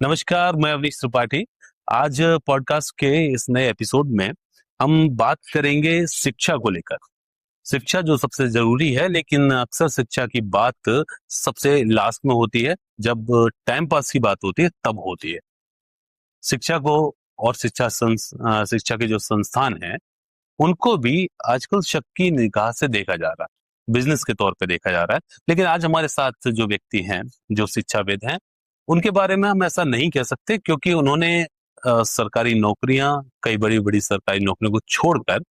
नमस्कार, मैं अवनीश त्रिपाठी। आज पॉडकास्ट के इस नए एपिसोड में हम बात करेंगे शिक्षा को लेकर। शिक्षा जो सबसे जरूरी है, लेकिन अक्सर शिक्षा की बात सबसे लास्ट में होती है, जब टाइम पास की बात होती है तब होती है। शिक्षा को और शिक्षा के जो संस्थान हैं, उनको भी आजकल शक की निगाह से देखा जा रहा है, बिजनेस के तौर पे देखा जा रहा है। लेकिन आज हमारे साथ जो व्यक्ति हैं, जो शिक्षाविद हैं, उनके बारे में हम ऐसा नहीं कह सकते, क्योंकि उन्होंने सरकारी नौकरियां, कई बड़ी बड़ी सरकारी नौकरियों को छोड़कर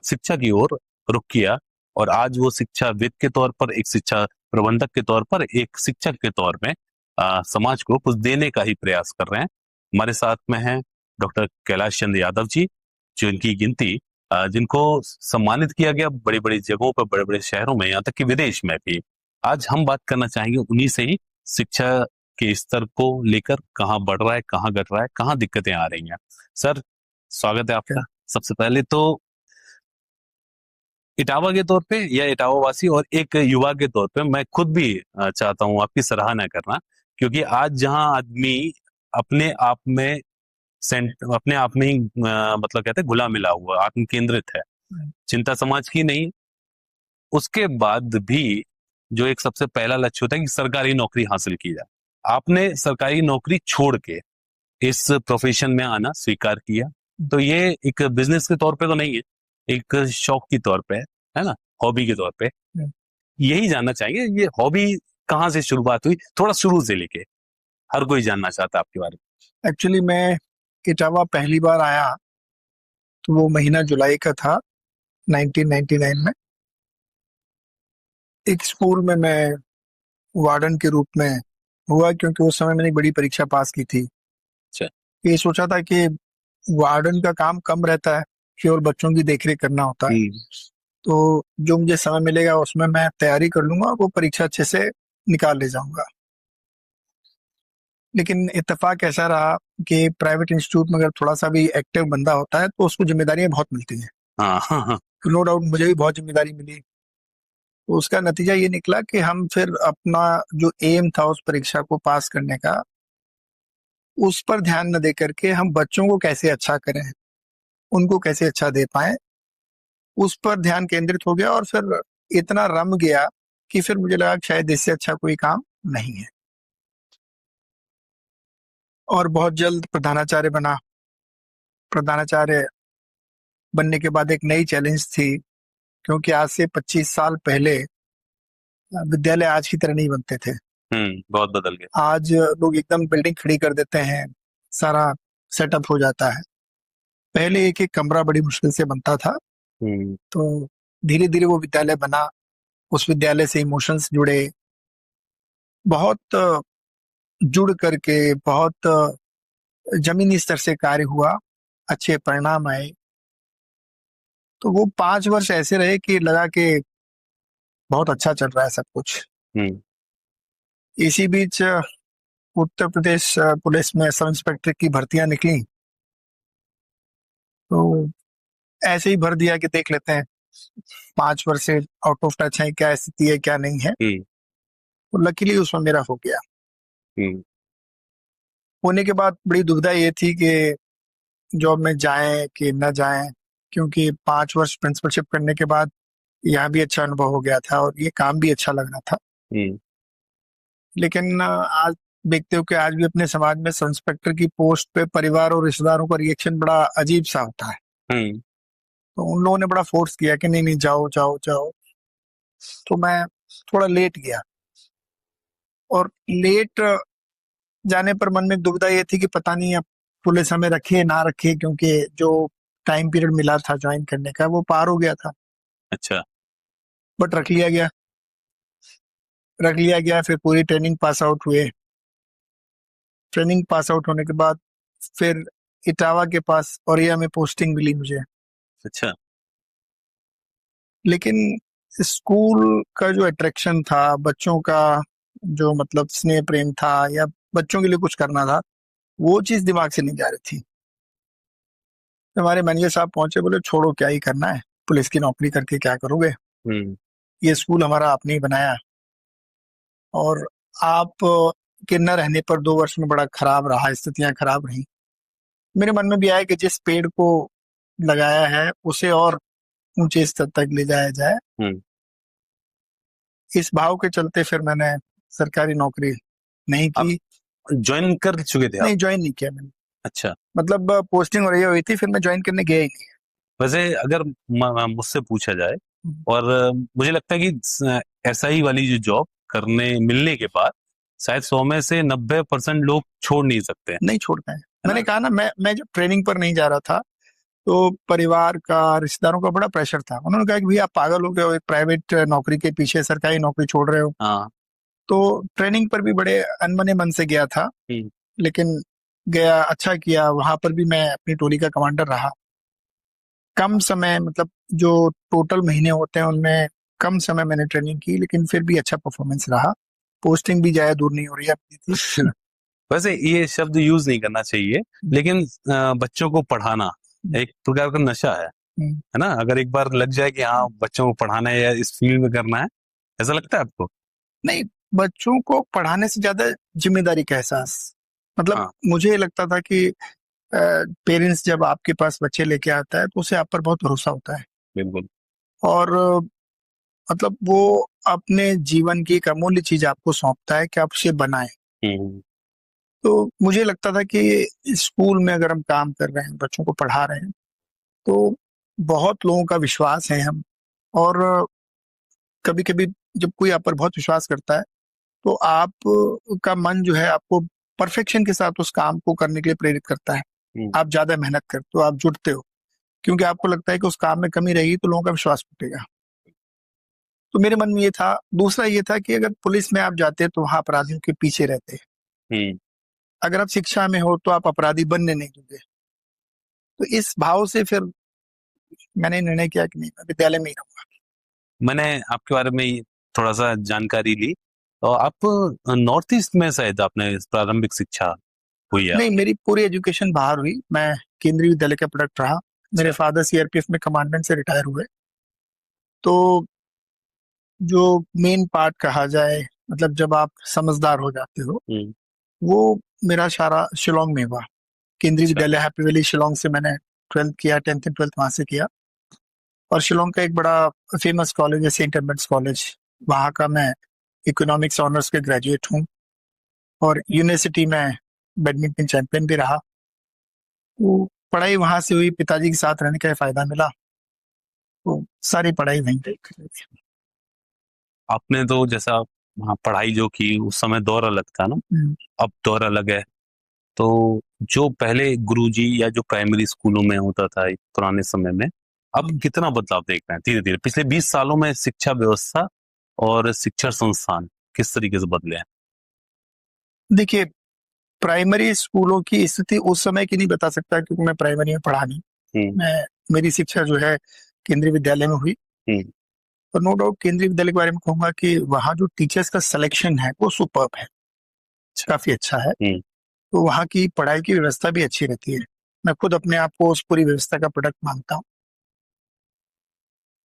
शिक्षा की ओर रुख किया, और आज वो शिक्षाविद के तौर पर, एक शिक्षा प्रबंधक के तौर पर, एक शिक्षक के तौर में समाज को कुछ देने का ही प्रयास कर रहे हैं। हमारे साथ में हैं डॉक्टर कैलाश चंद्र यादव जी, जो इनकी गिनती जिनको सम्मानित किया गया बड़ी बड़ी जगहों पर, बड़े बड़े शहरों में, यहाँ तक कि विदेश में भी। आज हम बात करना चाहेंगे उन्हीं से ही, शिक्षा के स्तर को लेकर कहाँ बढ़ रहा है, कहाँ घट रहा है, कहाँ दिक्कतें आ रही हैं। सर, स्वागत है आपका। सबसे पहले तो इटावा के तौर पे, या इटावा वासी और एक युवा के तौर पे, मैं खुद भी चाहता हूँ आपकी सराहना करना, क्योंकि आज जहाँ आदमी अपने आप में अपने आप में ही मतलब कहते हैं घुला मिला हुआ, आत्म केंद्रित है, चिंता समाज की नहीं, उसके बाद भी जो एक सबसे पहला लक्ष्य होता है कि सरकारी नौकरी हासिल की जाए, आपने सरकारी नौकरी छोड़ के इस प्रोफेशन में आना स्वीकार किया। तो ये एक बिजनेस के तौर पे तो नहीं है, एक शौक के तौर पे है ना, हॉबी के तौर पे। यही जानना चाहेंगे, ये हॉबी कहाँ से शुरुआत हुई, थोड़ा शुरू से लेके। हर कोई जानना चाहता है आपके बारे में। एक्चुअली मैं इटावा पहली बार आया तो वो महीना जुलाई का था, 1999 में। एक स्कूल में मैं वार्डन के रूप में हुआ, क्योंकि उस समय मैंने एक बड़ी परीक्षा पास की थी। अच्छा। ये सोचा था कि वार्डन का काम कम रहता है, केवल बच्चों की देखरेख करना होता है, तो जो मुझे समय मिलेगा उसमें मैं तैयारी कर लूंगा और वो परीक्षा अच्छे से निकाल ले जाऊंगा। लेकिन इत्तेफाक ऐसा रहा कि प्राइवेट इंस्टीट्यूट में अगर थोड़ा सा भी एक्टिव बंदा होता है तो उसको जिम्मेदारियां बहुत मिलती हैं। हाँ हाँ हाँ। तो नो डाउट मुझे भी बहुत जिम्मेदारी मिली। तो उसका नतीजा ये निकला कि हम फिर अपना जो एम था उस परीक्षा को पास करने का, उस पर ध्यान न दे करके हम बच्चों को कैसे अच्छा करें, उनको कैसे अच्छा दे पाए, उस पर ध्यान केंद्रित हो गया। और फिर इतना रम गया कि फिर मुझे लगा कि शायद इससे अच्छा कोई काम नहीं है, और बहुत जल्द प्रधानाचार्य बना। प्रधानाचार्य बनने के बाद एक नई चैलेंज थी, क्योंकि आज से 25 साल पहले विद्यालय आज की तरह नहीं बनते थे। बहुत बदल गया। आज लोग एकदम बिल्डिंग खड़ी कर देते हैं, सारा सेटअप हो जाता है। पहले एक एक कमरा बड़ी मुश्किल से बनता था। तो धीरे धीरे वो विद्यालय बना, उस विद्यालय से इमोशंस जुड़े, बहुत जुड़ करके बहुत जमीनी स्तर से कार्य हुआ, अच्छे परिणाम आए। तो वो 5 वर्ष ऐसे रहे कि लगा कि बहुत अच्छा चल रहा है सब कुछ। इसी बीच उत्तर प्रदेश पुलिस में सब इंस्पेक्टर की भर्तियां निकली, तो ऐसे ही भर दिया कि देख लेते हैं। 5 वर्ष से आउट ऑफ टच है, क्या स्थिति है क्या नहीं है। तो लकीली उसमें मेरा हो गया। होने के बाद बड़ी दुविधा ये थी कि जॉब में जाएं कि न जाएं, क्योंकि 5 वर्ष प्रिंसिपलशिप करने के बाद यहाँ भी अच्छा अनुभव हो गया था और ये काम भी अच्छा लग रहा था। लेकिन आज देखते हो कि आज भी अपने समाज में सब इंस्पेक्टर की पोस्ट पे परिवार और रिश्तेदारों का रिएक्शन बड़ा अजीब सा होता है। तो उन लोगों ने बड़ा फोर्स किया कि नहीं नहीं, जाओ जाओ जाओ। तो मैं थोड़ा लेट गया, और लेट जाने पर मन में दुविधा ये थी कि पता नहीं अब पुलिस हमें रखे ना रखे, क्योंकि जो टाइम पीरियड मिला था ज्वाइन करने का वो पार हो गया था। अच्छा। बट रख लिया गया। फिर पूरी ट्रेनिंग पास आउट हुए। ट्रेनिंग पास आउट होने के बाद फिर इटावा के पास औरिया में पोस्टिंग मिली मुझे। अच्छा। लेकिन स्कूल का जो अट्रैक्शन था, बच्चों का जो मतलब स्नेह प्रेम था, या बच्चों के लिए कुछ करना था, वो चीज दिमाग से नहीं जा रही थी। हमारे मैनेजर साहब पहुंचे, बोले छोड़ो, क्या ही करना है, पुलिस की नौकरी करके क्या करोगे, ये स्कूल हमारा आपने ही बनाया, और आप कि न रहने पर 2 वर्ष में बड़ा खराब रहा, स्थितियां खराब रही। मेरे मन में भी आया कि जिस पेड़ को लगाया है उसे और ऊंचे स्तर तक ले जाया जाए। इस भाव के चलते फिर मैंने सरकारी नौकरी नहीं की। ज्वाइन कर चुके थे आप? नहीं, ज्वाइन नहीं किया मैंने। अच्छा, मतलब पोस्टिंग हो रही हुई थी, फिर मैं ज्वाइन करने गया ही नहीं। वैसे अगर मुझसे पूछा जाए, और मुझे लगता है कि एसआई वाली जो जॉब करने मिलने के बाद शायद 100 में से 90% लोग छोड़ नहीं सकते हैं। नहीं छोड़ते हैं। मैंने कहा ना, मैं जब ट्रेनिंग पर नहीं जा रहा था तो परिवार का, रिश्तेदारों का बड़ा प्रेशर था। उन्होंने कहा कि भैया आप पागल हो गए हो, एक प्राइवेट नौकरी के पीछे सरकारी नौकरी छोड़ रहे हो। हाँ। तो ट्रेनिंग पर भी बड़े अनमने मन से गया था, लेकिन गया, अच्छा किया। वहां पर भी मैं अपनी टोली का कमांडर रहा। कम समय, मतलब जो टोटल महीने होते हैं उनमें कम समय मैंने ट्रेनिंग की, लेकिन फिर भी अच्छा परफॉर्मेंस रहा। पोस्टिंग भी ज्यादा दूर नहीं हो रही है। वैसे ये शब्द यूज नहीं करना चाहिए, लेकिन बच्चों को पढ़ाना एक प्रकार का नशा है ना? अगर एक बार लग जाए कि हाँ बच्चों को पढ़ाना है या इस फील्ड में करना है, ऐसा लगता है आपको? नहीं, बच्चों को पढ़ाने से ज्यादा जिम्मेदारी का एहसास। मतलब हाँ। मुझे लगता था कि पेरेंट्स जब आपके पास बच्चे लेके आता है तो उसे आप पर बहुत भरोसा होता है। बिल्कुल। और मतलब वो अपने जीवन की एक अमूल्य चीज आपको सौंपता है कि आप उसे बनाएं। तो मुझे लगता था कि स्कूल में अगर हम काम कर रहे हैं, बच्चों को पढ़ा रहे हैं, तो बहुत लोगों का विश्वास है हम। और कभी कभी जब कोई आप पर बहुत विश्वास करता है तो आप का मन जो है आपको परफेक्शन के साथ उस काम को करने के लिए प्रेरित करता है। आप ज्यादा मेहनत करते हो, आप जुटते हो, क्योंकि आपको लगता है कि उस काम में कमी रहेगी तो लोगों का विश्वास टूटेगा। तो मेरे मन में ये था। दूसरा ये था कि अगर पुलिस में आप जाते तो वहां अपराधियों के पीछे रहते। अगर आप शिक्षा में हो तो आप अपराधी बनने नहीं दोगे। तो इस भाव से फिर मैंने निर्णय किया कि नहीं, मैं विद्यालय में ही रहूंगा। मैंने आपके बारे में थोड़ा सा जानकारी ली, और आप नॉर्थ ईस्ट में शायद आपने प्रारंभिक शिक्षा हुई है? नहीं, मेरी पूरी एजुकेशन बाहर हुई। मैं केंद्रीय विद्यालय का प्रोडक्ट रहा। मेरे फादर सीआरपीएफ में कमांडेंट से रिटायर हुए। तो जो मेन पार्ट कहा जाए, मतलब जब आप समझदार हो जाते हो, वो मेरा सारा शिलोंग में हुआ। केंद्रीय विद्यालय हैप्पी वैली शिलोंग से मैंने 12th किया, 10th एंड 12th वहां से किया। और शिलोंग का एक बड़ा फेमस कॉलेज है सेंट एडमंड्स कॉलेज, वहां का मैं इकोनॉमिक्स ऑनर्स के ग्रेजुएट हूँ। और यूनिवर्सिटी में बैडमिंटन चैंपियन भी रहा। वो पढ़ाई वहां से हुई, पिताजी के साथ रहने का फायदा मिला, तो सारी पढ़ाई वहीं पे। आपने तो जैसा वहाँ पढ़ाई जो की, उस समय दौर अलग था ना, अब दौर अलग है। तो जो पहले गुरुजी या जो प्राइमरी स्कूलों में होता था पुराने समय में, अब कितना बदलाव देख रहे हैं धीरे धीरे पिछले 20 सालों में? शिक्षा व्यवस्था और शिक्षण संस्थान किस तरीके से बदले हैं? देखिए, प्राइमरी स्कूलों की स्थिति उस समय की नहीं बता सकता, क्योंकि मैं प्राइमरी में पढ़ा नहीं। मेरी शिक्षा जो है केंद्रीय विद्यालय में हुई। और नो डाउट केंद्रीय विद्यालय के बारे में कहूंगा कि वहाँ जो टीचर्स का सिलेक्शन है वो सुपर्ब है, काफी अच्छा है। तो वहाँ की पढ़ाई की व्यवस्था भी अच्छी रहती है। मैं खुद अपने आप को उस पूरी व्यवस्था का प्रोडक्ट मानता हूँ।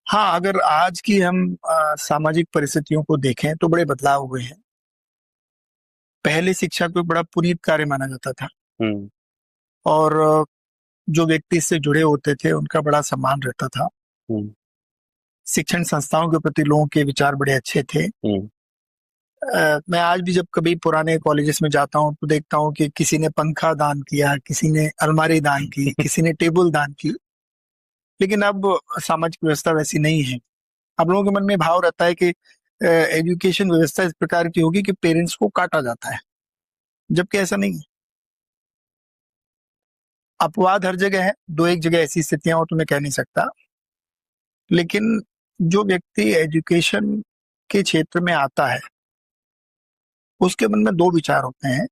हाँ, अगर आज की हम सामाजिक परिस्थितियों को देखें तो बड़े बदलाव हुए हैं। पहले शिक्षा को बड़ा पुनीत कार्य माना जाता था, और जो व्यक्ति इससे जुड़े होते थे उनका बड़ा सम्मान रहता था। शिक्षण संस्थाओं के प्रति लोगों के विचार बड़े अच्छे थे। मैं आज भी जब कभी पुराने कॉलेजेस में जाता हूँ तो देखता हूँ कि किसी ने पंखा दान किया, किसी ने अलमारी दान की, किसी ने टेबल दान की। लेकिन अब सामाजिक व्यवस्था वैसी नहीं है। अब लोगों के मन में भाव रहता है कि एजुकेशन व्यवस्था इस प्रकार की होगी कि पेरेंट्स को काटा जाता है, जबकि ऐसा नहीं है। अपवाद हर जगह है, दो एक जगह ऐसी स्थितियां हो तो मैं कह नहीं सकता। लेकिन जो व्यक्ति एजुकेशन के क्षेत्र में आता है उसके मन में दो विचार होते हैं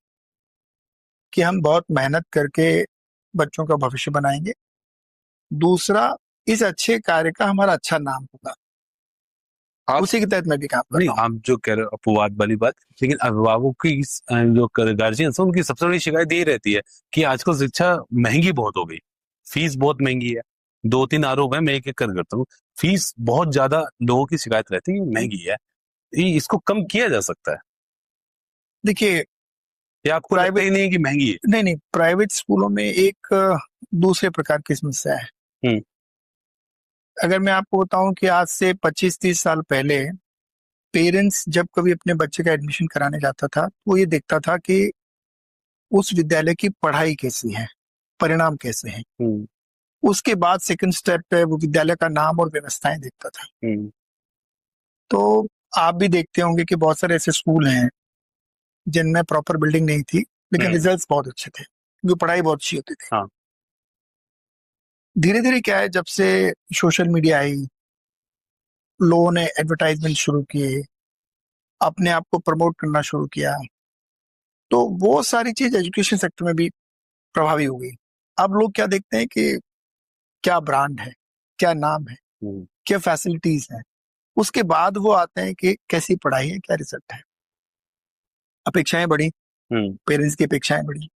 कि हम बहुत मेहनत करके बच्चों का भविष्य बनाएंगे, दूसरा इस अच्छे कार्य का हमारा अच्छा नाम होगा। उसी के तहत मैं भी काम कर रहा हूं। आप जो कह रहे हो अपवाद वाली बात, लेकिन अभिभावकों की जो गार्जियंस है उनकी सबसे बड़ी शिकायत यही रहती है कि आजकल शिक्षा महंगी बहुत हो गई, फीस बहुत महंगी है। 2-3 आरोप है, मैं एक एक करता हूँ। फीस बहुत ज्यादा लोगों की शिकायत रहती है, महंगी है। इसको कम किया जा सकता है। देखिए, या आपको लगता ही नहीं कि महंगी है? नहीं नहीं, प्राइवेट स्कूलों में एक दूसरे प्रकार की समस्या है। अगर मैं आपको बताऊं कि आज से 25-30 साल पहले पेरेंट्स जब कभी अपने बच्चे का एडमिशन कराने जाता था तो वो ये देखता था कि उस विद्यालय की पढ़ाई कैसी है, परिणाम कैसे हैं। उसके बाद सेकंड स्टेप पे वो विद्यालय का नाम और व्यवस्थाएं देखता था। तो आप भी देखते होंगे कि बहुत सारे ऐसे स्कूल हैं जिनमें प्रॉपर बिल्डिंग नहीं थी लेकिन रिजल्ट्स बहुत अच्छे थे क्योंकि पढ़ाई बहुत अच्छी होती थी। हाँ। धीरे धीरे क्या है, जब से सोशल मीडिया आई, लोगों ने एडवर्टाइजमेंट शुरू किए, अपने आप को प्रमोट करना शुरू किया, तो वो सारी चीज एजुकेशन सेक्टर में भी प्रभावी हो गई। अब लोग क्या देखते हैं कि क्या ब्रांड है, क्या नाम है, क्या फैसिलिटीज है, उसके बाद वो आते हैं कि कैसी पढ़ाई है, क्या रिजल्ट है। अपेक्षाएं बढ़ी, पेरेंट्स की अपेक्षाएं बढ़ी,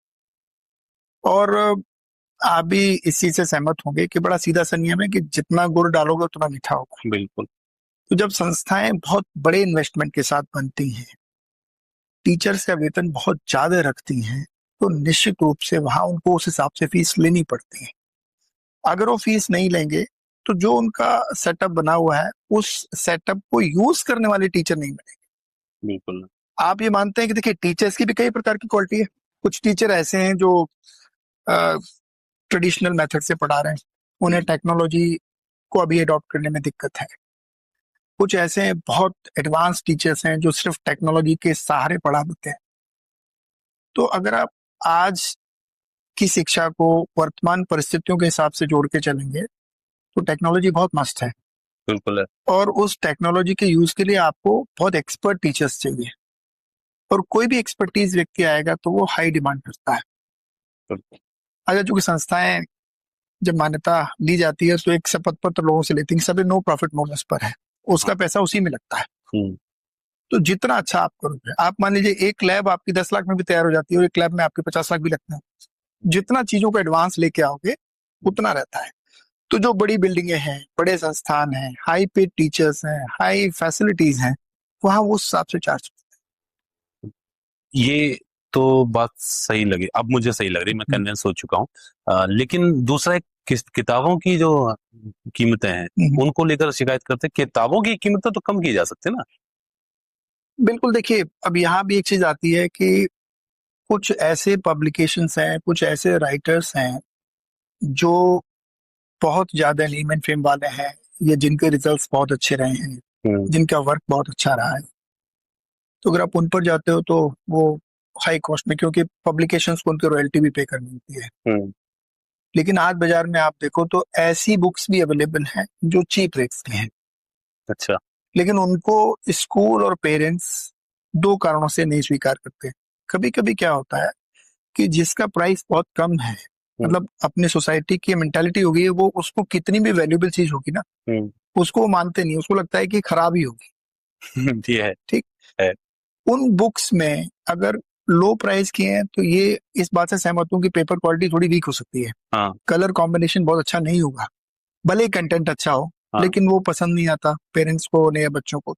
और आप भी इस चीज से सहमत होंगे कि बड़ा सीधा सा नियम है कि जितना गुड़ डालोगे उतना मीठा होगा। बिल्कुल। तो जब संस्थाएं बहुत बड़े इन्वेस्टमेंट के साथ बनती हैं, टीचर्स का वेतन बहुत ज्यादा रखती हैं, तो निश्चित रूप से वहां उनको उस हिसाब से फीस लेनी पड़ती है। अगर वो फीस नहीं लेंगे तो जो उनका सेटअप बना हुआ है उस सेटअप को यूज करने वाले टीचर नहीं बनेंगे। बिल्कुल। आप ये मानते हैं कि देखिए टीचर्स की भी कई प्रकार की क्वालिटी है। कुछ टीचर ऐसे हैं जो ट्रेडिशनल मेथड से पढ़ा रहे हैं, उन्हें टेक्नोलॉजी को अभी अडॉप्ट करने में दिक्कत है। कुछ ऐसे बहुत एडवांस टीचर्स हैं जो सिर्फ टेक्नोलॉजी के सहारे पढ़ा देते हैं। तो अगर आप आज की शिक्षा को वर्तमान परिस्थितियों के हिसाब से जोड़ के चलेंगे तो टेक्नोलॉजी बहुत मस्त है। बिल्कुल है। और उस टेक्नोलॉजी के यूज के लिए आपको बहुत एक्सपर्ट टीचर्स चाहिए, और कोई भी एक्सपर्टीज व्यक्ति आएगा तो वो हाई डिमांड करता है। अगर चूंकि संस्थाएं जब मान्यता ली जाती है तो एक शपथ पत्र लोगों से लेती है, सभी नो प्रॉफिट मोडल्स पर है, उसका पैसा उसी में लगता है। तो जितना अच्छा आप करोगे, आप मान लीजिए एक लैब आपकी 10 लाख में भी तैयार हो जाती है और एक लैब में आपके 50 लाख भी लगते हैं। जितना चीजों को एडवांस लेके आओगे उतना रहता है। तो जो बड़ी बिल्डिंगें हैं, बड़े संस्थान हैं, हाई पेड टीचर्स हैं, हाई फैसिलिटीज हैं, वहां वो उस हिसाब से चार्ज। ये तो बात सही लगी, अब मुझे सही लग रही, मैं कन्विंस हो चुका हूँ। लेकिन दूसरा एक किताबों की जो कीमतें हैं उनको लेकर शिकायत करते हैं। किताबों की कीमतें तो कम की जा सकती है ना? बिल्कुल। देखिए, अब यहाँ भी एक चीज आती है कि कुछ ऐसे पब्लिकेशंस हैं, कुछ ऐसे राइटर्स हैं जो बहुत ज्यादा नेम एंड फेम वाले हैं, या जिनके रिजल्ट्स बहुत अच्छे रहे हैं, जिनका वर्क बहुत अच्छा रहा है। तो अगर आप उन पर जाते हो तो वो हाई कॉस्ट में, क्योंकि पब्लिकेशंस को उनकी रॉयल्टी भी पे करनी होती है। लेकिन आज बाजार में आप देखो तो ऐसी बुक्स भी अवेलेबल हैं जो चीप रेट्स की हैं। अच्छा। लेकिन उनको स्कूल और पेरेंट्स दो कारणों से नहीं स्वीकार करते। कभी कभी क्या होता है कि जिसका प्राइस बहुत कम है, मतलब अपने सोसाइटी की मेंटालिटी होगी, वो उसको कितनी भी वैल्यूएबल चीज होगी ना, उसको वो मानते नहीं, उसको लगता है कि खराब ही होगी। ये है। ठीक है। उन बुक्स में अगर लो प्राइस की है तो ये इस बात से सहमत हूँ कि पेपर क्वालिटी थोड़ी वीक हो सकती है। हाँ। कलर कॉम्बिनेशन बहुत अच्छा नहीं होगा, भले कंटेंट अच्छा हो। हाँ। लेकिन वो पसंद नहीं आता पेरेंट्स को, नए बच्चों को।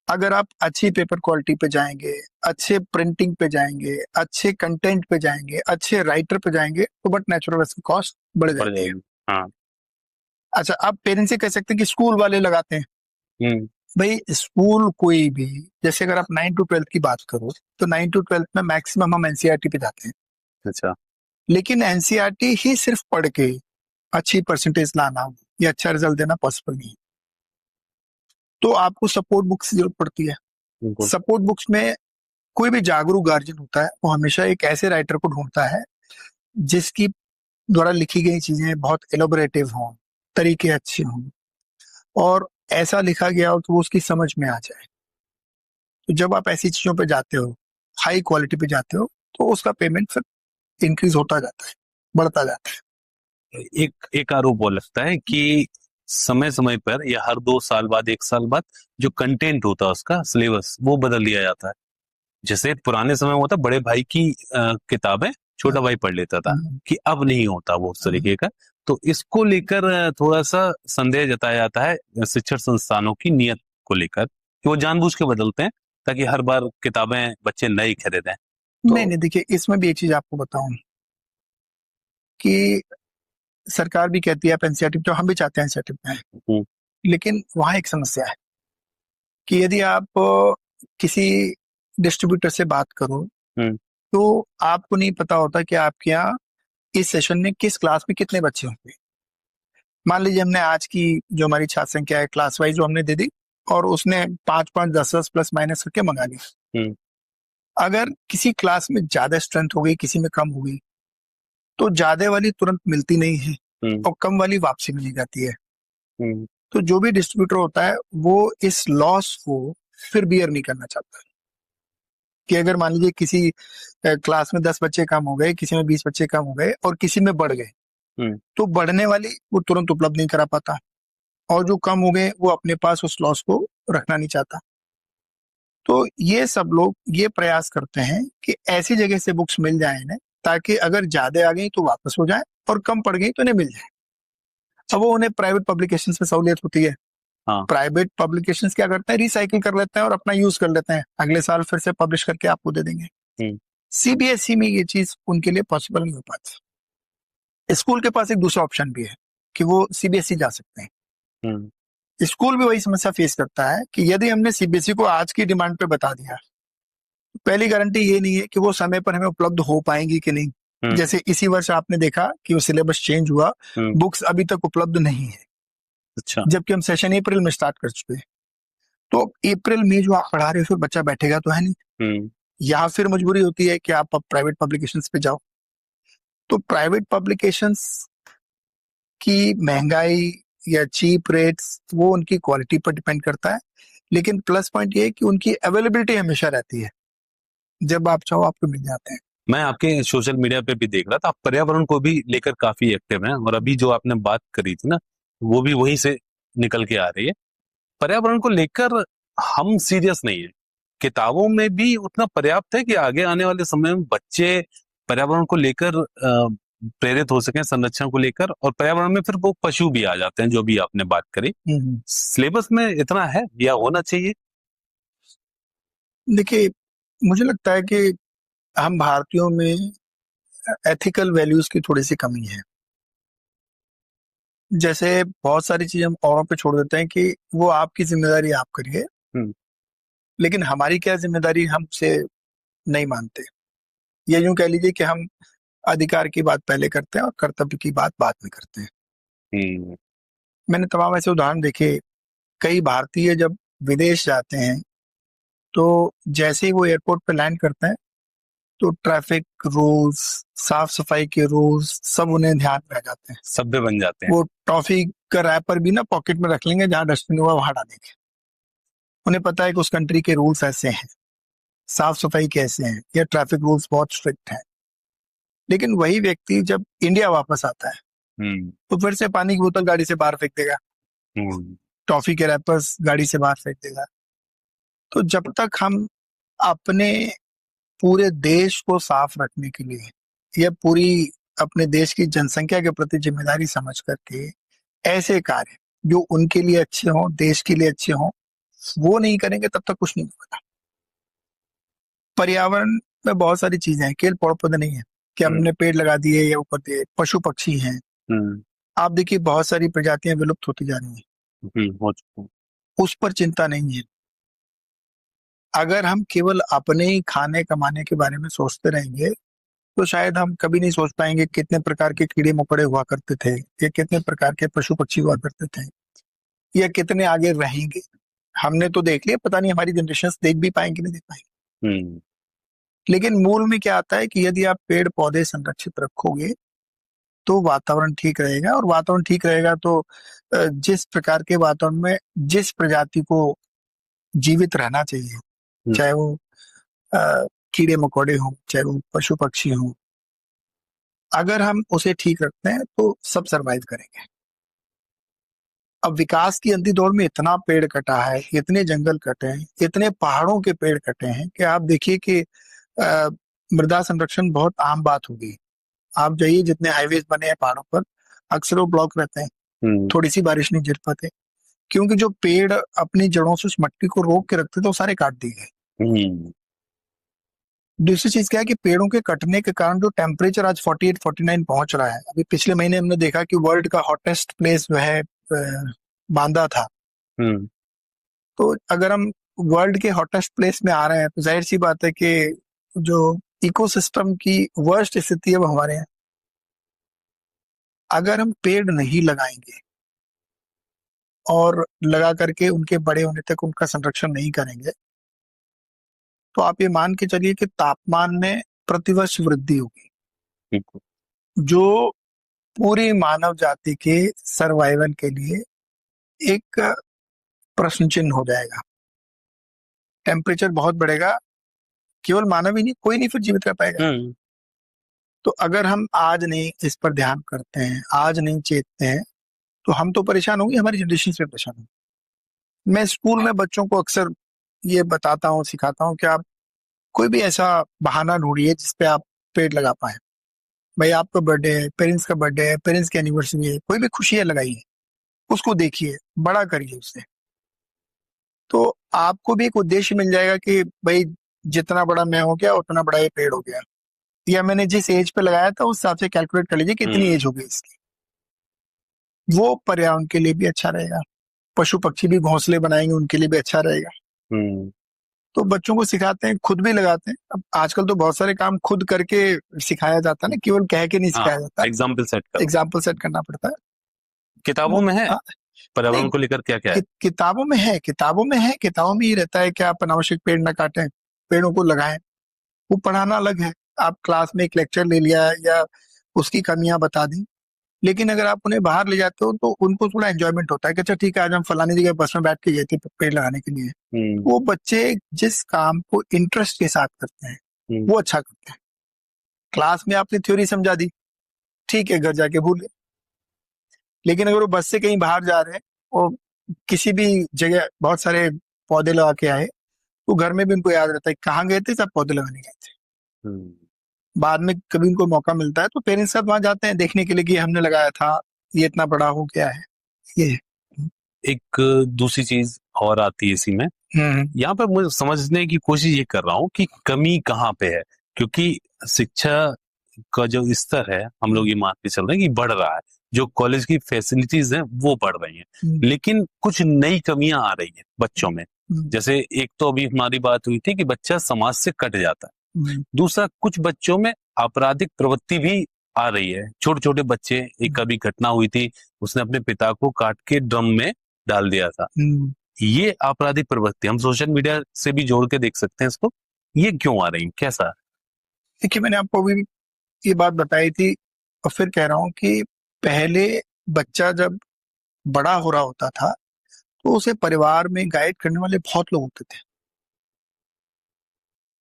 अगर आप अच्छी पेपर क्वालिटी पे जाएंगे, अच्छे प्रिंटिंग पे जाएंगे, अच्छे कंटेंट पे जाएंगे, अच्छे राइटर पे जाएंगे, तो बट नेचुरल इसकी कॉस्ट बढ़ जाती है। हाँ। अच्छा, आप पेरेंट्स से कह सकते हैं कि स्कूल वाले लगाते हैं। भाई स्कूल कोई भी, जैसे अगर आप 9 to 12 की बात करो तो 9 to 12 में मैक्सिमम हम एनसीईआरटी पे जाते हैं। अच्छा। लेकिन एनसीईआरटी ही सिर्फ पढ़ के अच्छी परसेंटेज लाना या अच्छा रिजल्ट देना पॉसिबल नहीं है। तो आपको सपोर्ट बुक्स की जरूरत पड़ती है। सपोर्ट बुक्स में कोई भी जागरूक गार्जियन होता है वो हमेशा एक ऐसे राइटर को ढूंढता है जिसकी द्वारा लिखी गई चीजें बहुत एलोबरेटिव हों, तरीके अच्छे हों, और ऐसा लिखा गया हो तो वो उसकी समझ में आ जाए। तो जब आप ऐसी चीजों पे जाते हो, हाई क्वालिटी पे जाते हो, तो उसका पेमेंट फिर इंक्रीज होता जाता है, बढ़ता जाता है। एक आरोप वो लगता है कि समय समय पर या हर 2 साल बाद, 1 साल बाद जो कंटेंट होता है उसका सिलेबस वो बदल दिया जाता है। जैसे पुराने समय में होता बड़े भाई की किताबें छोटा भाई पढ़ लेता था, कि अब नहीं होता वो उस तरीके का। तो इसको लेकर थोड़ा सा संदेह जताया जाता है शिक्षण संस्थानों की नीयत को लेकर, कि वो जानबूझ के बदलते हैं ताकि हर बार किताबें बच्चे नई खरीदें। नहीं नहीं, देखिए इसमें भी एक चीज आपको बताऊं कि सरकार भी कहती है आप इंसेटिव, तो हम भी चाहते हैं इंसेटिव में, लेकिन वहां एक समस्या है कि यदि आप किसी डिस्ट्रीब्यूटर से बात करो तो आपको नहीं पता होता कि आपके यहाँ इस सेशन में किस क्लास में कितने बच्चे होंगे। मान लीजिए हमने आज की जो हमारी छात्र संख्या है क्लास वाइज वो हमने दे दी और उसने 5 5 10 10 प्लस माइनस करके मंगा लिया। अगर किसी क्लास में ज्यादा स्ट्रेंथ हो गई, किसी में कम हो गई, तो ज्यादा वाली तुरंत मिलती नहीं है और कम वाली वापसी मिली जाती है। तो जो भी डिस्ट्रीब्यूटर होता है वो इस लॉस को फिर बियर नहीं करना चाहता कि अगर मान लीजिए किसी क्लास में 10 बच्चे कम हो गए, किसी में 20 बच्चे कम हो गए और किसी में बढ़ गए, तो बढ़ने वाली वो तुरंत उपलब्ध नहीं करा पाता और जो कम हो गए वो अपने पास उस लॉस को रखना नहीं चाहता। तो ये सब लोग ये प्रयास करते हैं कि ऐसी जगह से बुक्स मिल जाए इन्हें ताकि अगर ज्यादा आ गई तो वापस हो जाए और कम पड़ गई तो इन्हें मिल जाए। अब वो उन्हें प्राइवेट पब्लिकेशंस में सहूलियत होती है। प्राइवेट पब्लिकेशंस क्या करते हैं, रिसाइकिल कर लेते हैं और अपना यूज कर लेते हैं, अगले साल फिर से पब्लिश करके आपको दे देंगे। सीबीएसई में ये चीज उनके लिए पॉसिबल नहीं हो पाती। स्कूल के पास एक दूसरा ऑप्शन भी है कि वो सीबीएसई जा सकते हैं। स्कूल भी वही समस्या फेस करता है कि यदि हमने सीबीएसई को आज की डिमांड पे बता दिया, पहली गारंटी ये नहीं है कि वो समय पर हमें उपलब्ध हो पाएंगी कि नहीं। जैसे इसी वर्ष आपने देखा कि वो सिलेबस चेंज हुआ, बुक्स अभी तक उपलब्ध नहीं है। अच्छा। जबकि हम सेशन अप्रैल में स्टार्ट कर चुके हैं। तो अप्रैल में जो आप पढ़ा रहे हो फिर बच्चा बैठेगा तो है नहीं, या फिर मजबूरी होती है कि आप प्राइवेट पब्लिकेशंस पे जाओ। तो प्राइवेट पब्लिकेशंस की महंगाई या चीप रेट्स वो उनकी क्वालिटी पर डिपेंड करता है, लेकिन प्लस पॉइंट ये है कि उनकी अवेलेबिलिटी हमेशा रहती है, जब आप चाहो आपको मिल जाते हैं। मैं आपके सोशल मीडिया पे भी देख रहा था, आप पर्यावरण को भी लेकर काफी एक्टिव हैं और अभी जो आपने बात करी थी ना वो भी वहीं से निकल के आ रही है। पर्यावरण को लेकर हम सीरियस नहीं है, किताबों में भी उतना पर्याप्त है कि आगे आने वाले समय में बच्चे पर्यावरण को लेकर प्रेरित हो सकें, संरक्षण को लेकर, और पर्यावरण में फिर वो पशु भी आ जाते हैं जो भी आपने बात करी। सिलेबस में इतना है या होना चाहिए? देखिए मुझे लगता है कि हम भारतीयों में एथिकल वैल्यूज की थोड़ी सी कमी है। जैसे बहुत सारी चीजें हम औरों पे छोड़ देते हैं कि वो आपकी जिम्मेदारी आप करिए, लेकिन हमारी क्या जिम्मेदारी हम उसे नहीं मानते। ये यूं कह लीजिए कि हम अधिकार की बात पहले करते हैं और कर्तव्य की बात बाद में करते हैं। मैंने तमाम ऐसे उदाहरण देखे। कई भारतीय जब विदेश जाते हैं तो जैसे ही वो एयरपोर्ट पे लैंड करते हैं तो ट्रैफिक रूल्स, साफ सफाई के रूल्स सब उन्हें ध्यान में रह जाते हैं, सभ्य बन जाते हैं। वो टॉफी का रैपर भी ना पॉकेट में रख लेंगे, जहां डस्टबिन हुआ वहां डालेंगे। उन्हें पता है कि उस कंट्री के रूल्स ऐसे हैं, साफ सफाई कैसे हैं, या ट्रैफिक रूल्स बहुत स्ट्रिक्ट हैं। लेकिन वही व्यक्ति जब इंडिया वापस आता है तो फिर से पानी की बोतल गाड़ी से बाहर फेंक देगा, टॉफी के रैपर्स गाड़ी से बाहर फेंक देगा। तो जब तक हम अपने पूरे देश को साफ रखने के लिए या पूरी अपने देश की जनसंख्या के प्रति जिम्मेदारी समझ करके ऐसे कार्य जो उनके लिए अच्छे हों, देश के लिए अच्छे हों, वो नहीं करेंगे तब तक कुछ नहीं होगा। पर्यावरण में बहुत सारी चीजें हैं, केवल पेड़ पौधे नहीं है कि हमने पेड़ लगा दिए या ऊपर दिए। पशु पक्षी हैं, आप देखिए बहुत सारी प्रजातियां विलुप्त होती जा रही हैं, उस पर चिंता नहीं है। अगर हम केवल अपने ही खाने कमाने के बारे में सोचते रहेंगे तो शायद हम कभी नहीं सोच पाएंगे कितने प्रकार के कीड़े मकोड़े हुआ करते थे, या कितने प्रकार के पशु पक्षी हुआ करते थे, या कितने आगे रहेंगे। हमने तो देख लिया, पता नहीं हमारी जनरेशन देख भी पाएंगे नहीं देख पाएंगे। लेकिन मूल में क्या आता है कि यदि आप पेड़ पौधे संरक्षित रखोगे तो वातावरण ठीक रहेगा, और वातावरण ठीक रहेगा तो जिस प्रकार के वातावरण में जिस प्रजाति को जीवित रहना चाहिए, चाहे वो कीड़े मकोड़े हों, चाहे वो पशु पक्षी हों, अगर हम उसे ठीक रखते हैं तो सब सरवाइव करेंगे। अब विकास की अंधी दौड़ में इतना पेड़ कटा है, इतने जंगल कटे हैं, इतने पहाड़ों के पेड़ कटे हैं कि आप देखिए कि मृदा संरक्षण बहुत आम बात हो गई। आप जाइए, जितने हाईवेज बने हैं पहाड़ों पर, अक्सर वो ब्लॉक रहते हैं, थोड़ी सी बारिश नहीं गिर पाते, क्योंकि जो पेड़ अपनी जड़ों से उस मट्टी को रोक के रखते थे वो सारे काट दिए गए। दूसरी चीज क्या है कि पेड़ों के कटने के कारण जो टेम्परेचर आज 48-49 पहुंच रहा है, अभी पिछले महीने हमने देखा कि वर्ल्ड का हॉटेस्ट प्लेस वह बांदा था। हम्म तो अगर हम वर्ल्ड के हॉटेस्ट प्लेस में आ रहे हैं तो जाहिर सी बात है कि जो इकोसिस्टम की वर्स्ट स्थिति है वो हमारे यहाँ। अगर हम पेड़ नहीं लगाएंगे और लगा करके उनके बड़े होने तक उनका संरक्षण नहीं करेंगे तो आप ये मान के चलिए कि तापमान में प्रतिवर्ष वृद्धि होगी, बिल्कुल। जो पूरी मानव जाति के सर्वाइवल के लिए एक प्रश्न चिन्ह हो जाएगा। टेम्परेचर बहुत बढ़ेगा, केवल मानव ही नहीं, कोई नहीं फिर जीवित रह पाएगा। हम्म तो अगर हम आज नहीं इस पर ध्यान करते हैं, आज नहीं चेतते हैं, तो हम तो परेशान होंगे, हमारी जनरेशन से परेशान होंगे। मैं स्कूल में बच्चों को अक्सर ये बताता हूँ, सिखाता हूँ कि आप कोई भी ऐसा बहाना ढूंढिए जिसपे आप पेड़ लगा पाए। भाई आपका बर्थडे है, पेरेंट्स का बर्थडे है, पेरेंट्स की एनिवर्सरी है, कोई भी खुशी है लगाइए, उसको देखिए, बड़ा करिए उससे। तो आपको भी एक उद्देश्य मिल जाएगा कि भाई जितना बड़ा मैं हो गया उतना बड़ा ये पेड़ हो गया, या मैंने जिस एज पे लगाया था उस हिसाब से कैलकुलेट कर लीजिए कितनी एज हो गई इसकी। वो पर्यावरण के लिए भी अच्छा रहेगा, पशु पक्षी भी घोंसले बनाएंगे, उनके लिए भी अच्छा रहेगा। हम्म तो बच्चों को सिखाते हैं, खुद भी लगाते हैं। अब आजकल तो बहुत सारे काम खुद करके सिखाया जाता है ना, केवल कह के नहीं हाँ, सिखाया जाता, एग्जाम्पल सेट करो। एग्जाम्पल सेट करना पड़ता है। किताबों में है हाँ, पर्यावरण नहीं, को लेकर क्या क्या है? किताबों में है, किताबों में ही रहता है कि आप अनावश्यक पेड़ ना काटें, पेड़ों को लगाएं। वो पढ़ाना अलग है, आप क्लास में एक लेक्चर ले लिया या उसकी कमियां बता दी। लेकिन अगर आप उन्हें बाहर ले जाते हो तो उनको थोड़ा एंजॉयमेंट होता है कि अच्छा ठीक है आज हम फलानी जगह बस में बैठ के गए थे पेड़ लगाने के लिए। हम्म वो बच्चे जिस काम को इंटरेस्ट के साथ करते हैं हम्म वो अच्छा करते हैं। क्लास में आपने थ्योरी समझा दी, ठीक है, घर जाके भूल गए। लेकिन अगर वो बस से कहीं बाहर जा रहे हैं और किसी भी जगह बहुत सारे पौधे लगा के आए, तो घर में भी उनको याद रहता है कहाँ गए थे, सब पौधे लगाने गए थे। हम्म। बाद में कभी उनको मौका मिलता है तो पेरेंट्स साथ वहां जाते हैं देखने के लिए कि हमने लगाया था, ये इतना बड़ा हो गया है, ये है। एक दूसरी चीज और आती है इसी में, हम्म यहाँ पे मुझे समझने की कोशिश ये कर रहा हूँ कि कमी कहाँ पे है, क्योंकि शिक्षा का जो स्तर है हम लोग ये मान के चल रहे हैं कि बढ़ रहा है, जो कॉलेज की फैसिलिटीज हैं वो बढ़ रही हैं, हम्म, लेकिन कुछ नई कमियां आ रही हैं बच्चों में। हम्म, जैसे एक तो अभी हमारी बात हुई थी कि बच्चा समाज से कट जाता है, हम्म, दूसरा कुछ बच्चों में आपराधिक प्रवृत्ति भी आ रही है। छोटे छोटे बच्चे, एक कभी घटना हुई थी, उसने अपने पिता को काट के ड्रम में डाल दिया था। हम्म। ये आपराधिक प्रवृत्ति हम सोशल मीडिया से भी जोड़ के देख सकते हैं इसको, ये क्यों आ रही है, कैसा? देखिए मैंने आपको अभी ये बात बताई थी और फिर कह रहा हूँ कि पहले बच्चा जब बड़ा हो रहा होता था तो उसे परिवार में गाइड करने वाले बहुत लोग होते थे,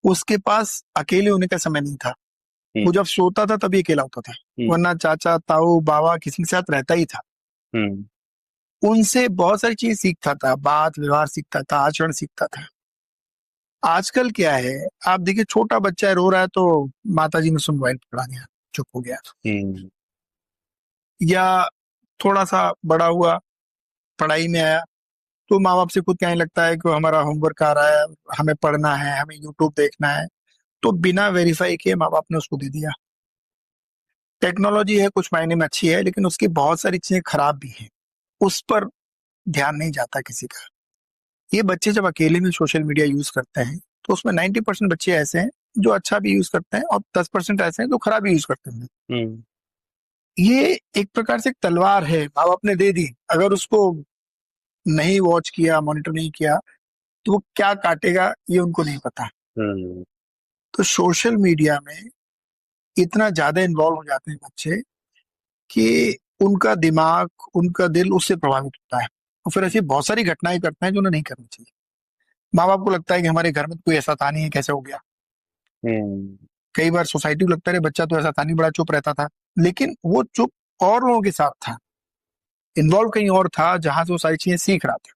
उसके पास अकेले होने का समय नहीं था। हम्म वो जब सोता था तभी अकेला होता था, हम्म वरना चाचा ताऊ बाबा किसी के साथ रहता ही था। हम्म उनसे बहुत सारी चीज सीखता था, बात व्यवहार सीखता था, आचरण सीखता था। आजकल क्या है, आप देखिए छोटा बच्चा है रो रहा है तो माता जी ने उसको मोबाइल पकड़ा दिया, चुप हो गया। हम्म या थोड़ा सा बड़ा हुआ, पढ़ाई में आया, तो माँ बाप से खुद कहने लगता है कि हमारा होमवर्क आ रहा है, हमें पढ़ना है, हमें यूट्यूब देखना है, तो बिना वेरीफाई किए माँ बाप ने उसको दे दिया। टेक्नोलॉजी है कुछ मायने में अच्छी है, लेकिन उसकी बहुत सारी चीजें खराब भी हैं, उस पर ध्यान नहीं जाता किसी का। ये बच्चे जब अकेले में सोशल मीडिया यूज करते हैं तो उसमें 90% बच्चे ऐसे हैं जो अच्छा भी यूज करते हैं और 10% ऐसे हैं जो खराब भी यूज करते हैं। हम्म ये एक प्रकार से एक तलवार है, माँ बाप ने दे दी, अगर उसको नहीं वॉच किया, मॉनिटर नहीं किया, तो वो क्या काटेगा ये उनको नहीं पता। हम्म तो सोशल मीडिया में इतना ज्यादा इन्वॉल्व हो जाते हैं बच्चे कि उनका दिमाग, उनका दिल उससे प्रभावित होता है, और फिर ऐसी बहुत सारी घटनाएं करते हैं जो उन्हें नहीं करनी चाहिए। माँ बाप को लगता है कि हमारे घर में कोई ऐसा था नहीं है, कैसे हो गया। हम्म कई बार सोसाइटी को लगता है बच्चा तो ऐसा था नहीं, बड़ा चुप रहता था, लेकिन वो चुप और लोगों के साथ था, इन्वॉल्व कहीं और था जहां से वो सारी चीजें सीख रहा था।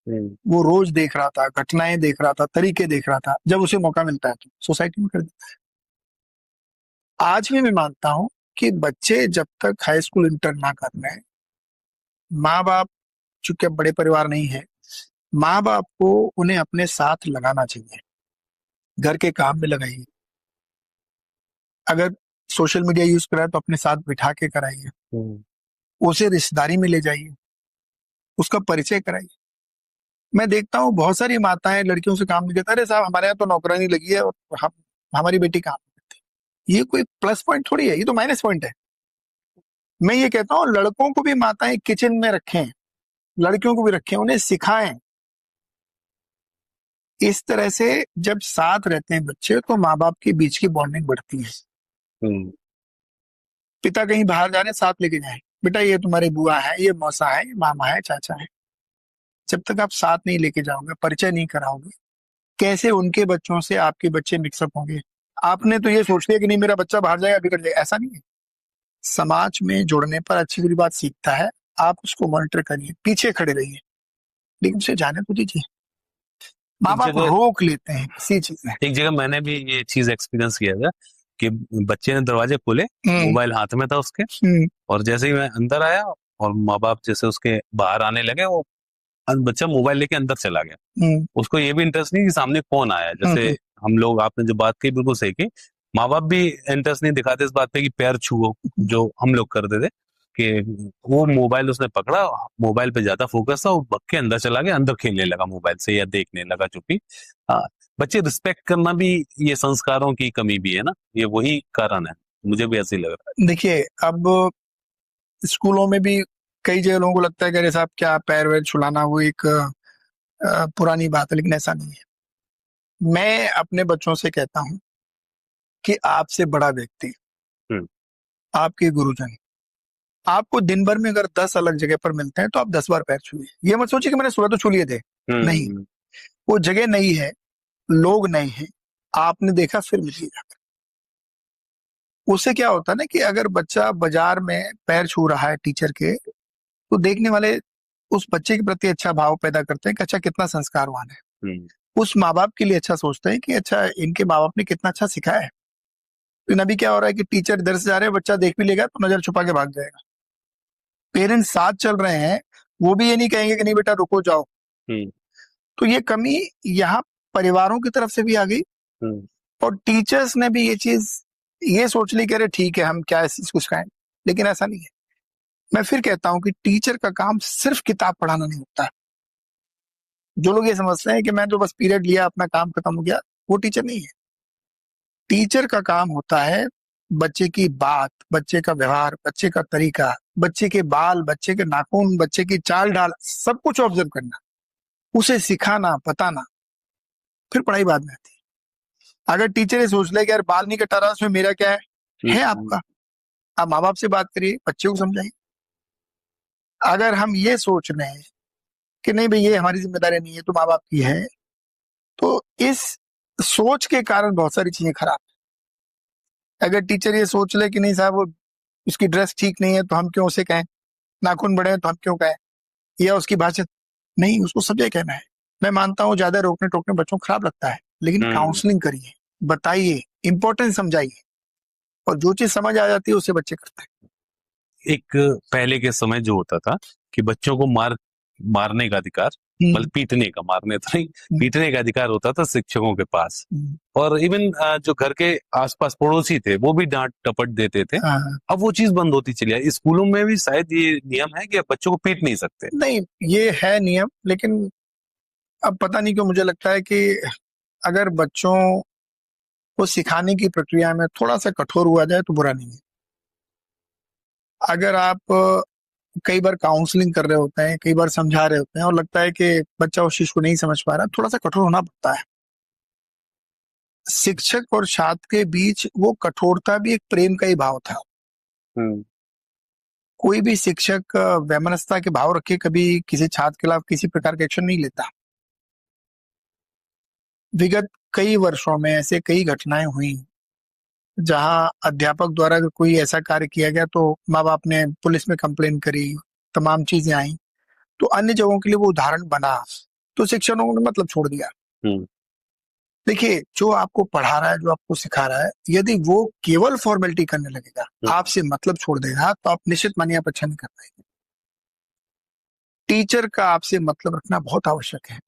हम्म वो रोज देख रहा था, घटनाएं देख रहा था, तरीके देख रहा था, जब उसे मौका मिलता है तो सोसाइटी में कर देता है। आज भी मैं मानता हूं कि बच्चे जब तक हाई स्कूल इंटर ना कर लें, माँ बाप, चूंकि अब बड़े परिवार नहीं है, माँ बाप को उन्हें अपने साथ लगाना चाहिए, घर के काम में लगाइए, अगर सोशल मीडिया यूज कर रहा है तो अपने साथ बिठा के कराइए, उसे रिश्तेदारी में ले जाइए, उसका परिचय कराइए। मैं देखता हूँ बहुत सारी माताएं लड़कियों से काम नहीं देता, अरे साहब हमारे यहाँ तो नौकरानी लगी है और हम हमारी बेटी काम नहीं करती। ये कोई प्लस पॉइंट थोड़ी है, ये तो माइनस पॉइंट है। मैं ये कहता हूँ लड़कों को भी माताएं किचन में रखें, लड़कियों को भी रखें, उन्हें सिखाएं। इस तरह से जब साथ रहते हैं बच्चे तो माँ बाप के बीच की बॉन्डिंग बढ़ती है। पिता कहीं बाहर जा रहे हैं, साथ लेके जाए, बेटा ये तुम्हारी बुआ है, ये मौसा है, ये मामा है, चाचा है। जब तक आप साथ नहीं लेके जाओगे, परिचय नहीं कराओगे, कैसे उनके बच्चों से आपके बच्चे मिक्सअप होंगे? आपने तो ये सोच लिया कि नहीं मेरा बच्चा बाहर जाएगा बिगड़ जाएगा, ऐसा नहीं है। समाज में जुड़ने पर अच्छी बुरी बात सीखता है, आप उसको मॉनिटर करिए, पीछे खड़े रहिए, लेकिन उसे जाने तो दीजिए। माँ बाप रोक लेते हैं किसी चीज में। एक जगह मैंने भी ये चीज एक्सपीरियंस किया था कि बच्चे ने दरवाजे खोले, मोबाइल हाथ में था उसके, और जैसे ही मैं अंदर आया और माँ बाप जैसे उसके बाहर आने लगे, वो बच्चा मोबाइल लेके अंदर चला गया। उसको ये भी इंटरेस्ट नहीं कि सामने कौन आया। जैसे हम लोग, आपने जो बात कही बिल्कुल सही की, माँ बाप भी इंटरेस्ट नहीं दिखाते इस बात पे कि पैर छुओ, जो हम लोग करते थे। कि वो मोबाइल उसने पकड़ा, मोबाइल पे ज्यादा फोकस था, वो भग के अंदर चला गया, अंदर खेलने लगा मोबाइल से या देखने लगा चुप्पी। हाँ, बच्चे रिस्पेक्ट करना भी ये संस्कारों की कमी भी है ना, ये वही कारण है, मुझे भी ऐसे ही लग रहा है। देखिए अब स्कूलों में भी कई जगह लोगों को लगता है कि अरे साहब क्या पैर वैर छुलाना, वो एक पुरानी बात है, लेकिन ऐसा नहीं है। मैं अपने बच्चों से कहता हूं कि आपसे बड़ा व्यक्ति, आपके गुरुजन, आपको दिन भर में अगर 10 अलग जगह पर मिलते हैं तो आप 10 बार पैर छुए। ये मत सोचिए कि मैंने सुबह तो छू लिए थे, नहीं, वो जगह नई है, लोग नए हैं, आपने देखा फिर मिलिएगा। उससे क्या होता है ना कि अगर बच्चा बाजार में पैर छू रहा है टीचर के, तो देखने वाले उस बच्चे के प्रति अच्छा भाव पैदा करते हैं कि अच्छा कितना संस्कारवान है। उस माँ बाप के लिए अच्छा सोचते हैं कि अच्छा इनके माँ बाप ने कितना अच्छा सिखाया है। तो अभी क्या हो रहा है कि टीचर इधर से जा रहे हैं, बच्चा देख भी लेगा तो नजर छुपा के भाग जाएगा। पेरेंट्स साथ चल रहे हैं, वो भी ये नहीं कहेंगे कि नहीं बेटा रुको जाओ। तो ये कमी यहाँ परिवारों की तरफ से भी आ गई, और टीचर्स ने भी ये चीज ये सोच ली कि अरे ठीक है हम क्या इस चीज को सिखाएं, लेकिन ऐसा नहीं है। मैं फिर कहता हूं कि टीचर का काम सिर्फ किताब पढ़ाना नहीं होता है। जो लोग ये समझते हैं कि मैं तो बस पीरियड लिया अपना काम खत्म हो गया, वो टीचर नहीं है। टीचर का काम होता है बच्चे की बात, बच्चे का व्यवहार, बच्चे का तरीका, बच्चे के बाल, बच्चे के नाखून, बच्चे की चाल ढाल, सब कुछ ऑब्जर्व करना, उसे सिखाना, बताना, फिर पढ़ाई बाद में आती है। अगर टीचर ये सोच ले कि यार बाल नहीं कटा रहा, उसमें मेरा क्या है आपका? आप माँ बाप से बात करिए, बच्चे को समझाइए। अगर हम ये सोच रहे हैं कि नहीं भाई ये हमारी जिम्मेदारी नहीं है तो माँ बाप की है, तो इस सोच के कारण बहुत सारी चीजें खराब है। अगर टीचर ये सोच ले कि नहीं साहब वो उसकी ड्रेस ठीक नहीं है तो हम क्यों उसे कहें, नाखून बड़े हैं तो हम क्यों कहें, या उसकी भाषा नहीं, उसको सब जगह कहना है। मैं मानता हूँ ज्यादा रोकने टोकने बच्चों को खराब लगता है, लेकिन काउंसलिंग करिए, बताइए, इंपॉर्टेंस समझाइए, और जो चीज समझ आ जाती है उसे बच्चे करते हैं। एक पहले के समय जो होता था कि बच्चों को मारने का अधिकार, मतलब पीटने का, मारने तो नहीं, पीटने का अधिकार होता था शिक्षकों के पास। और इवन जो घर के आसपास पड़ोसी थे वो भी डांट टपट देते थे। अब वो चीज बंद होती चली है। स्कूलों में भी शायद ये नियम है कि बच्चों को पीट नहीं सकते। नहीं, ये है नियम, लेकिन अब पता नहीं क्यों मुझे लगता है कि अगर बच्चों को सिखाने की प्रक्रिया में थोड़ा सा कठोर हुआ जाए तो बुरा नहीं है। अगर आप कई बार काउंसलिंग कर रहे होते हैं, कई बार समझा रहे होते हैं और लगता है कि बच्चा उस चीज को नहीं समझ पा रहा, थोड़ा सा कठोर होना पड़ता है। शिक्षक और छात्र के बीच वो कठोरता भी एक प्रेम का ही भाव था। कोई भी शिक्षक वैमनस्यता के भाव रखे कभी किसी छात्र के खिलाफ किसी प्रकार का एक्शन नहीं लेता। विगत कई वर्षों में ऐसे कई घटनाएं हुई जहां अध्यापक द्वारा अगर कोई ऐसा कार्य किया गया तो माँ बाप ने पुलिस में कंप्लेन करी, तमाम चीजें आई, तो अन्य जगहों के लिए वो उदाहरण बना, तो शिक्षकों ने मतलब छोड़ दिया। देखिए, जो आपको पढ़ा रहा है, जो आपको सिखा रहा है, यदि वो केवल फॉर्मेलिटी करने लगेगा, आपसे मतलब छोड़ देगा, तो आप निश्चित मानिए आप अच्छा नहीं कर पाएंगे। टीचर का आपसे मतलब रखना बहुत आवश्यक है।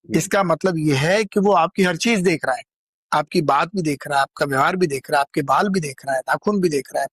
इसका मतलब यह है कि वो आपकी हर चीज देख रहा है, आपकी बात भी देख रहा है, आपका व्यवहार भी देख रहा है, आपके बाल भी देख रहा है, नाखून भी देख रहा है,